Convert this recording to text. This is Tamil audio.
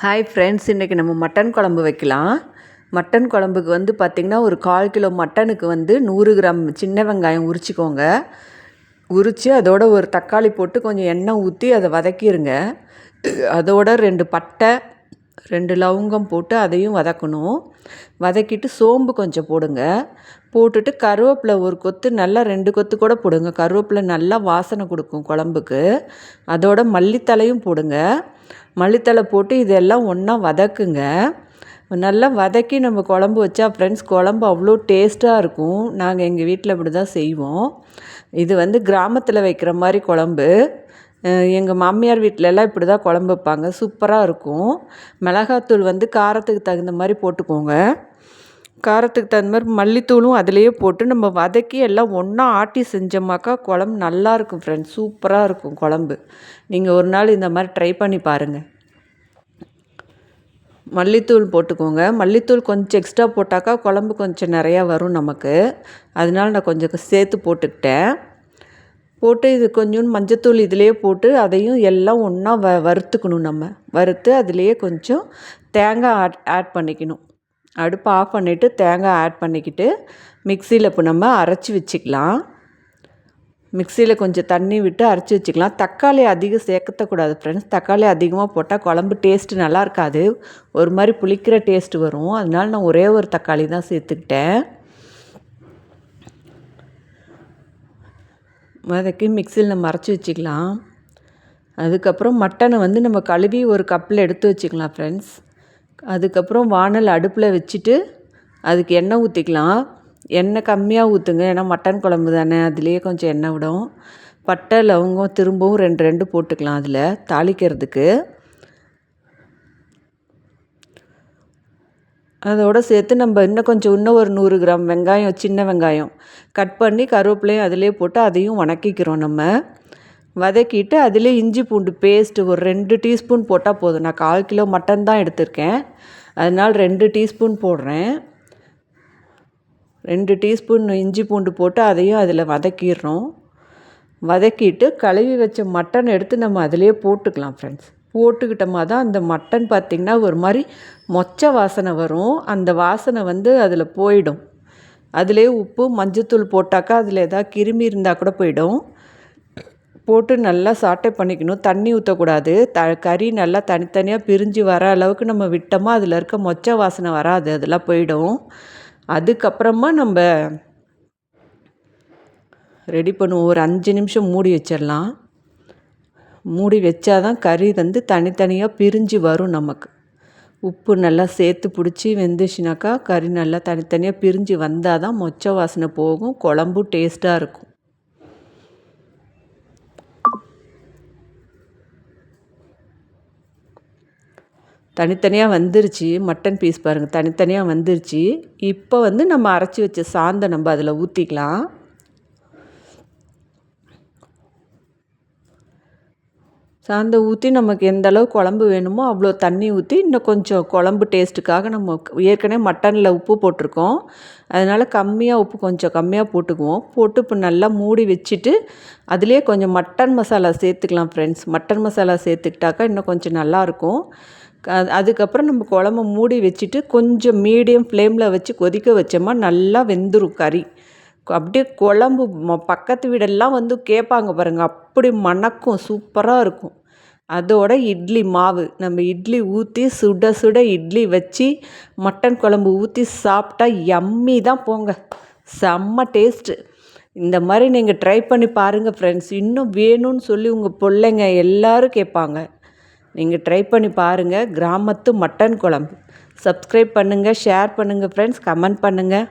ஹாய் ஃப்ரெண்ட்ஸ், இன்றைக்கி நம்ம மட்டன் குழம்பு வைக்கலாம். மட்டன் குழம்புக்கு வந்து பார்த்திங்கன்னா ஒரு 1/4 கிலோ மட்டனுக்கு வந்து 100 கிராம் சின்ன வெங்காயம் உரிச்சிக்கோங்க. உரித்து அதோட ஒரு தக்காளி போட்டு கொஞ்சம் எண்ணெய் ஊற்றி அதை வதக்கிடுங்க. அதோட 2 பட்டை 2 லவங்கம் போட்டு அதையும் வதக்கணும். வதக்கிட்டு சோம்பு கொஞ்சம் போடுங்க. போட்டுட்டு கருவேப்பிலை ஒரு கொத்து, நல்லா 2 கொத்து கூட போடுங்க. கருவேப்பிலை நல்லா வாசனை கொடுக்கும் குழம்புக்கு. அதோட மல்லித்தலையும் போடுங்க. மல்லித்தலை போட்டு இதெல்லாம் ஒன்றா வதக்குங்க. நல்லா வதக்கி நம்ம குழம்பு வச்சா ஃப்ரெண்ட்ஸ் குழம்பு அவ்வளோ டேஸ்ட்டாக இருக்கும். நாங்கள் எங்கள் வீட்டில் இப்படி தான் செய்வோம். இது வந்து கிராமத்தில் வைக்கிற மாதிரி குழம்பு. எங்கள் மாமியார் வீட்டிலலாம் இப்படி தான் குழம்பு வைப்பாங்க. சூப்பராக இருக்கும். மிளகாத்தூள் வந்து காரத்துக்கு தகுந்த மாதிரி போட்டுக்கோங்க. காரத்துக்கு தகுந்த மாதிரி மல்லித்தூளும் அதிலேயே போட்டு நம்ம வதக்கி எல்லாம் ஒன்றா ஆட்டி செஞ்சோமாக்கா குழம்பு நல்லாயிருக்கும் ஃப்ரெண்ட்ஸ். சூப்பராக இருக்கும் குழம்பு. நீங்கள் ஒரு நாள் இந்த மாதிரி ட்ரை பண்ணி பாருங்கள். மல்லித்தூள் போட்டுக்கோங்க. மல்லித்தூள் கொஞ்சம் எக்ஸ்ட்ரா போட்டாக்கா குழம்பு கொஞ்சம் நிறையா வரும் நமக்கு. அதனால நான் கொஞ்சம் சேர்த்து போட்டுக்கிட்டேன். போட்டு இது கொஞ்சோண்டு மஞ்சத்தூள் இதிலேயே போட்டு அதையும் எல்லாம் ஒன்றா வறுத்துக்கணும். நம்ம வறுத்து அதிலேயே கொஞ்சம் தேங்காய் ஆட் பண்ணிக்கணும். அடுப்பை ஆஃப் பண்ணிவிட்டு தேங்காய் ஆட் பண்ணிக்கிட்டு மிக்சியில் இப்போ நம்ம அரைச்சி வச்சுக்கலாம். மிக்சியில் கொஞ்சம் தண்ணி விட்டு அரைச்சி வச்சுக்கலாம். தக்காளி அதிகம் சேர்க்கக்கூடாது ஃப்ரெண்ட்ஸ். தக்காளி அதிகமாக போட்டால் குழம்பு டேஸ்ட்டு நல்லா இருக்காது. ஒரு மாதிரி புளிக்கிற டேஸ்ட்டு வரும். அதனால நான் ஒரே ஒரு தக்காளி தான் சேர்த்துக்கிட்டேன். வதக்கி மிக்சியில் நம்ம அரைச்சி வச்சுக்கலாம். அதுக்கப்புறம் மட்டனை வந்து நம்ம கழுவி ஒரு கப்பில் எடுத்து வச்சுக்கலாம் ஃப்ரெண்ட்ஸ். அதுக்கப்புறம் வானல் அடுப்பில் வச்சுட்டு அதுக்கு எண்ணெய் ஊற்றிக்கலாம். எண்ணெய் கம்மியாக ஊற்றுங்க, ஏன்னா மட்டன் குழம்பு தானே, அதுலேயே கொஞ்சம் எண்ணெய் விடும். பட்டை லவங்கம் திரும்பவும் 2 போட்டுக்கலாம் அதில் தாளிக்கிறதுக்கு. அதோடு சேர்த்து நம்ம இன்னும் ஒரு 100 கிராம் வெங்காயம், சின்ன வெங்காயம் கட் பண்ணி கருவேப்பிலையும் அதிலே போட்டு அதையும் வதக்கிக்கிறோம். நம்ம வதக்கிட்டு அதிலே இஞ்சி பூண்டு பேஸ்ட்டு ஒரு 2 டீஸ்பூன் போட்டால் போதும். நான் 1/4 கிலோ மட்டன் தான் எடுத்திருக்கேன். அதனால் 2 டீஸ்பூன் போடுறேன். 2 டீஸ்பூன் இஞ்சி பூண்டு போட்டு அதையும் அதில் வதக்கிடுறோம். வதக்கிட்டு கழுவி வச்ச மட்டன் எடுத்து நம்ம அதிலே போட்டுக்கலாம் ஃப்ரெண்ட்ஸ். போட்டுக்கிட்டோமா தான் அந்த மட்டன் பார்த்திங்கன்னா ஒரு மாதிரி மொச்சை வாசனை வரும். அந்த வாசனை வந்து அதில் போயிடும். அதிலே உப்பு மஞ்சத்தூள் போட்டாக்கா அதில் எதாவது கிருமி இருந்தால் கூட போயிடும். போட்டு நல்லா சாட்டை பண்ணிக்கணும். தண்ணி ஊற்றக்கூடாது. கறி நல்லா தனித்தனியாக பிரிஞ்சு வர அளவுக்கு நம்ம விட்டோமா அதில் இருக்க மொச்சை வாசனை வராது, அதெல்லாம் போயிடும். அதுக்கப்புறமா நம்ம ரெடி பண்ணுவோம். ஒரு 5 நிமிஷம் மூடி வச்சிடலாம். மூடி வச்சாதான் கறி வந்து தனித்தனியாக பிரிஞ்சு வரும் நமக்கு. உப்பு நல்லா சேர்த்து பிடிச்சி வெந்துச்சுனாக்கா கறி நல்லா தனித்தனியாக பிரிஞ்சு வந்தால் தான் மொச்சை வாசனை போகும், குழம்பும் டேஸ்ட்டாக இருக்கும். தனித்தனியாக வந்துருச்சு. மட்டன் பீஸ் பாருங்கள், தனித்தனியாக வந்துருச்சு. இப்போ வந்து நம்ம அரைச்சி வச்ச சாந்தை நம்ம அதில் ஊற்றிக்கலாம். சாந்தை ஊற்றி நமக்கு எந்த அளவு குழம்பு வேணுமோ அவ்வளோ தண்ணி ஊற்றி இன்னும் கொஞ்சம் குழம்பு டேஸ்ட்டுக்காக நம்ம ஏற்கனவே மட்டனில் உப்பு போட்டிருக்கோம். அதனால் உப்பு கொஞ்சம் கம்மியாக போட்டுக்குவோம். போட்டு இப்போ நல்லா மூடி வச்சுட்டு அதுலேயே கொஞ்சம் மட்டன் மசாலா சேர்த்துக்கலாம் ஃப்ரெண்ட்ஸ். மட்டன் மசாலா சேர்த்துக்கிட்டாக்கா இன்னும் கொஞ்சம் நல்லாயிருக்கும். அதுக்கப்புறம் நம்ம குழம்பு மூடி வச்சுட்டு கொஞ்சம் மீடியம் ஃப்ளேமில் வச்சு கொதிக்க வச்சோமா நல்லா வெந்துடும் கறி. அப்படியே குழம்பு பக்கத்து வீடெல்லாம் வந்து கேட்பாங்க பாருங்கள், அப்படி மணக்கும், சூப்பராக இருக்கும். அதோட இட்லி மாவு நம்ம இட்லி ஊற்றி சுட சுட இட்லி வச்சு மட்டன் குழம்பு ஊற்றி சாப்பிட்டா யம்மி தான் போங்க, செம்ம டேஸ்ட்டு. இந்த மாதிரி நீங்கள் ட்ரை பண்ணி பாருங்கள் ஃப்ரெண்ட்ஸ். இன்னும் வேணும்னு சொல்லி உங்கள் பிள்ளைங்க எல்லோரும் கேட்பாங்க. நீங்கள் ட்ரை பண்ணி பாருங்கள். கிராமத்து மட்டன் குழம்பு. சப்ஸ்கிரைப் பண்ணுங்கள், ஷேர் பண்ணுங்கள் ஃப்ரெண்ட்ஸ், கமெண்ட் பண்ணுங்கள்.